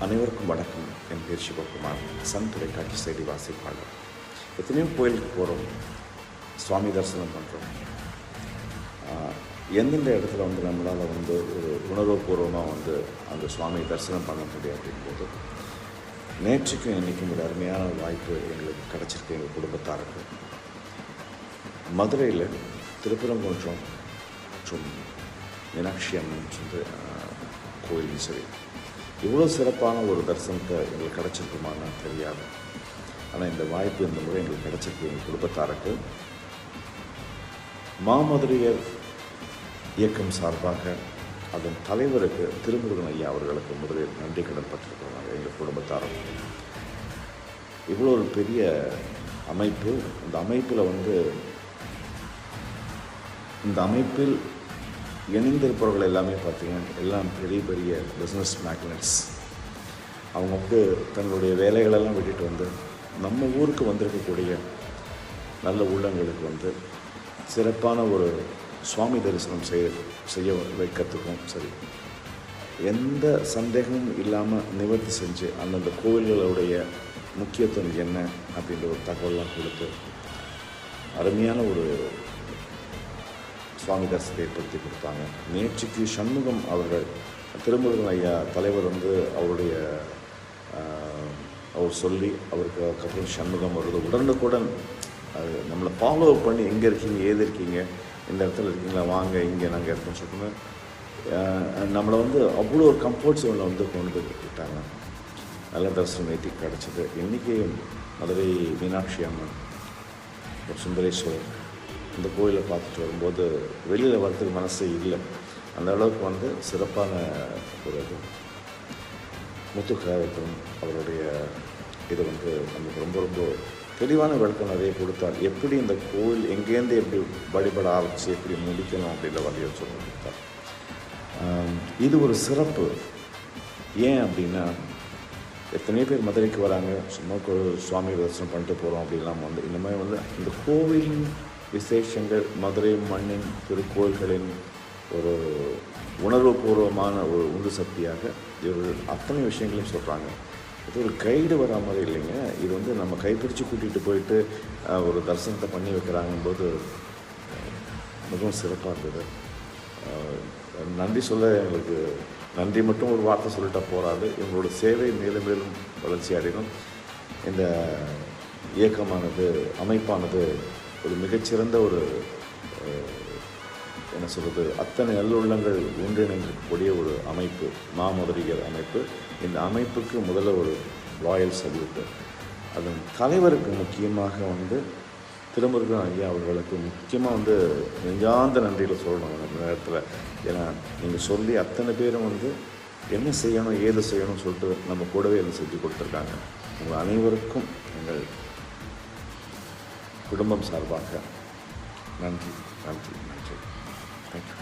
அனைவருக்கும் வணக்கம். என் பேர் சிவகுமார். சன் தொலைக்காட்சி செய்தி வாசிப்பாளர். எத்தனையோ கோயிலுக்கு போகிறோம், சுவாமி தரிசனம் பண்ணுறோம். எந்தெந்த இடத்துல நம்மளால் ஒரு உணர்வுபூர்வமாக அந்த சுவாமி தரிசனம் பண்ண முடியும் அப்படிங்கும்போது, நேற்றுக்கும் இன்றைக்கும் ஒரு அருமையான வாய்ப்பு எங்களுக்கு கிடச்சிருக்கு. எங்கள் குடும்பத்தாருக்கு மதுரையில் திருப்பரங்குன்றம் மற்றும் மீனாட்சி அம்மன் கோயிலும் சரி, இவ்வளோ சிறப்பான ஒரு தரிசனத்தை எங்களுக்கு கிடச்சிருக்குமான்னு தெரியாது. ஆனால் இந்த வாய்ப்பு இந்த முறை எங்களுக்கு கிடச்சிருக்கு. எங்கள் குடும்பத்தாருக்கு மாமதுரையர் இயக்கம் சார்பாக அதன் தலைவருக்கு திருமுருகன் ஐயா அவர்களுக்கு முதலில் நன்றி கடன் பட்டிருக்கிறாங்க. எங்கள் குடும்பத்தாரும் இவ்வளோ ஒரு பெரிய அமைப்பு. இந்த அமைப்பில் இணைந்திருப்பவர்கள் எல்லாமே பார்த்திங்கன்னா எல்லாம் பெரிய பெரிய பிஸ்னஸ் மேக்னட்ஸ். அவங்க தங்களுடைய வேலைகளெல்லாம் விட்டுட்டு நம்ம ஊருக்கு வந்திருக்கக்கூடிய நல்ல உள்ளங்களுக்கு சிறப்பான ஒரு சுவாமி தரிசனம் செய்ய வைக்கிறதுக்கும் சரி, எந்த சந்தேகமும் இல்லாமல் நிவர்த்தி செஞ்சு அந்தந்த கோவில்களுடைய முக்கியத்துவம் என்ன அப்படின்ற ஒரு தகவலாம் கொடுத்து அருமையான ஒரு சுவாமி தரிசனத்தை ஏற்படுத்தி கொடுத்தாங்க. நேற்றுக்கு சண்முகம் அவர்கள், திருமுருகன் ஐயா தலைவர் அவர் சொல்லி அவருக்கு அப்புறம் சண்முகம் வருது உடனுக்குடன் அது நம்மளை ஃபாலோ பண்ணி எங்கே இருக்கீங்க, ஏது இருக்கீங்க, இந்த இடத்துல இருக்கீங்களா, வாங்க இங்கே நாங்கள் இருக்கோம்னு சொல்லிட்டு நம்மளை அவ்வளோ ஒரு கம்ஃபர்ட் ஜோனில் கொண்டு விட்டாங்க. நல்ல தரிசனம் நேற்று கிடச்சிது. இன்றைக்கி மதுரை மீனாட்சி அம்மன், சுந்தரேஸ்வரர் இந்த கோயிலை பார்த்துட்டு வரும்போது வெளியில் வரத்துக்கு மனசே இல்லை. அந்த அளவுக்கு சிறப்பான ஒரு இது. முத்துக்காரத்தன் அவருடைய இது நமக்கு ரொம்ப ரொம்ப தெளிவான விளக்கம் நிறைய கொடுத்தார். எப்படி இந்த கோவில் எங்கேருந்து எப்படி வழிபட ஆரம்பிச்சு எப்படி முடிக்கணும் அப்படின்ற வழியை சொல்லி கொடுத்தார். இது ஒரு சிறப்பு. ஏன் அப்படின்னா, எத்தனையோ பேர் மதுரைக்கு வராங்க, சும்மா சுவாமி தரிசனம் பண்ணிட்டு போகிறோம் அப்படின்லாம் இந்த மாதிரி இந்த கோவிலின் விசேஷங்கள், மதுரை மண்ணின் திருக்கோயில்களின் ஒரு உணர்வுபூர்வமான ஒரு உந்து சக்தியாக இவர்கள் அத்தனை விஷயங்களையும் சொல்கிறாங்க. இது ஒரு கைடு வரா மாதிரி இல்லைங்க. இது நம்ம கைப்பிடிச்சு கூட்டிகிட்டு போயிட்டு ஒரு தரிசனத்தை பண்ணி வைக்கிறாங்கும்போது மிகவும் சிறப்பாக இருந்தது. நன்றி சொல்ல எங்களுக்கு நன்றி மட்டும் ஒரு வார்த்தை சொல்லிட்டா போகாது. இவங்களோட சேவை மேலும் மேலும் வளர்ச்சி அடையணும். இந்த இயக்கமானது, அமைப்பானது ஒரு மிகச்சிறந்த ஒரு என்ன சொல்கிறது, அத்தனை நல்லுள்ளங்கள் ஒன்றிணைக்கக்கூடிய ஒரு அமைப்பு, மாமதுரையர் அமைப்பு. இந்த அமைப்புக்கு முதல்ல ஒரு ராயல் சல்யூட்டு. அதன் தலைவருக்கு முக்கியமாக திருமுருகன் ஐயா அவர்களுக்கு முக்கியமாக நெஞ்சார்ந்த நன்றியில் சொல்லணும் இந்த நேரத்தில். ஏன்னா நீங்கள் சொல்லி அத்தனை பேரும் என்ன செய்யணும், ஏது செய்யணும்னு சொல்லிட்டு நம்ம கூடவே அதை செஞ்சு கொடுத்துருக்காங்க. உங்கள் அனைவருக்கும் எங்கள் குடும்பம் சார்பாக நன்றி நன்றி நன்றி. தேங்க்யூ.